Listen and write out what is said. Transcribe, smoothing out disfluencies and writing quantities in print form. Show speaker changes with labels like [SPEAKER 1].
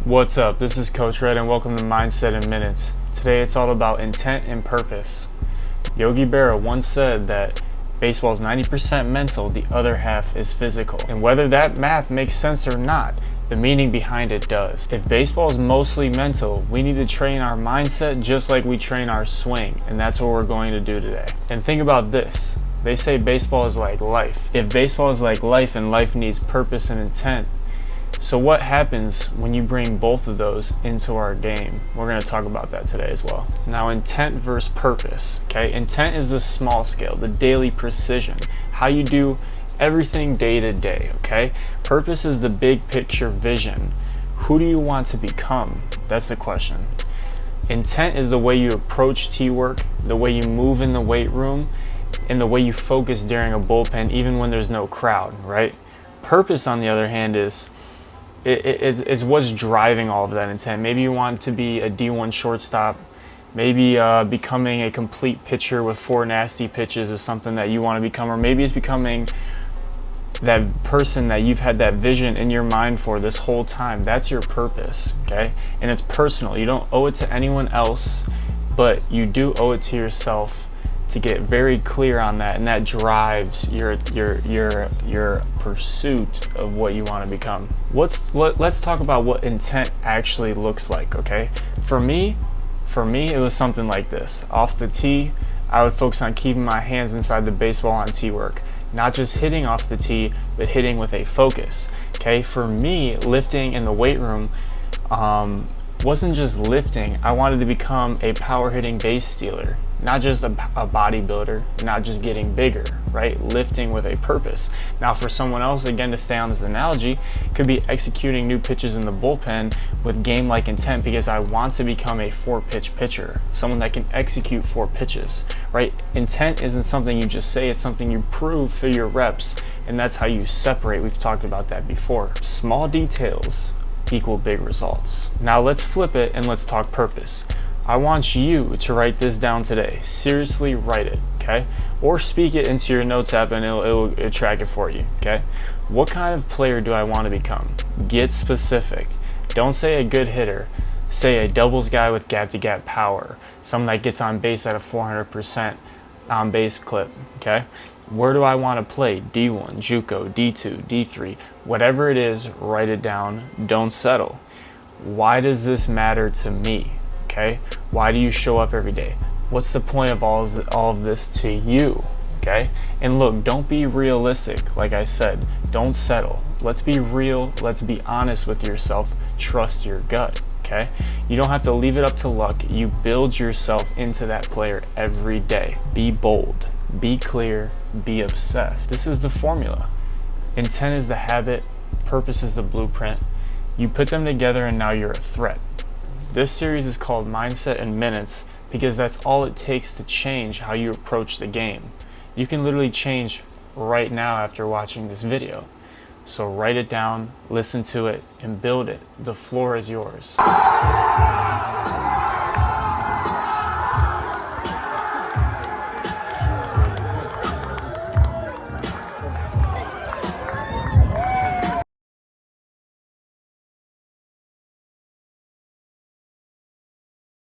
[SPEAKER 1] What's up? This is Coach Red and welcome to Mindset in Minutes. Today it's all about intent and purpose. Yogi Berra once said that baseball is 90% mental, the other half is physical. And whether that math makes sense or not, the meaning behind it does. If baseball is mostly mental, we need to train our mindset just like we train our swing, and that's what we're going to do today. And think about this. They say baseball is like life. If baseball is like life and life needs purpose and intent, so what happens when you bring both of those into our game? We're going to talk about that today as well. Now, intent versus purpose, okay? Intent is the small scale, the daily precision, how you do everything day to day, okay? Purpose is the big picture vision. Who do you want to become? That's the question. Intent is the way you approach T-work, the way you move in the weight room, and the way you focus during a bullpen, even when there's no crowd, right? Purpose, on the other hand, is it's what's driving all of that intent. Maybe you want to be a D1 shortstop. Maybe becoming a complete pitcher with 4 nasty pitches is something that you want to become, or maybe it's becoming that person that you've had that vision in your mind for this whole time. That's your purpose, okay? And it's personal. You don't owe it to anyone else, but you do owe it to yourself to get very clear on that, and that drives your pursuit of what you want to become. Let's talk about what intent actually looks like, okay? For me, it was something like this. Off the tee, I would focus on keeping my hands inside the baseball on tee work, not just hitting off the tee, but hitting with a focus, okay? For me, lifting in the weight room wasn't just lifting. I wanted to become a power hitting base stealer, not just a bodybuilder, not just getting bigger, right? Lifting with a purpose. Now for someone else, again, to stay on this analogy, could be executing new pitches in the bullpen with game-like intent, because I want to become a 4-pitch pitcher, someone that can execute 4 pitches, right? Intent isn't something you just say, it's something you prove through your reps, and that's how you separate. We've talked about that before. Small details equal big results. Now let's flip it and let's talk purpose. I want you to write this down today. Seriously, write it, okay? Or speak it into your notes app and it'll track it for you, okay? What kind of player do I want to become? Get specific. Don't say a good hitter. Say a doubles guy with gap-to-gap power. Someone that gets on base at a 400% on base clip, okay? Where do I want to play? D1, JUCO, D2, D3, whatever it is, write it down. Don't settle. Why does this matter to me? Okay, why do you show up every day? What's the point of all of this to you? Okay, and look, don't be realistic. Like I said, don't settle. Let's be real. Let's be honest with yourself. Trust your gut. Okay, you don't have to leave it up to luck. You build yourself into that player every day. Be bold, be clear, be obsessed. This is the formula. Intent is the habit, purpose is the blueprint. You put them together and now you're a threat. This series is called Mindset in Minutes because that's all it takes to change how you approach the game. You can literally change right now after watching this video. So write it down, listen to it, and build it. The floor is yours.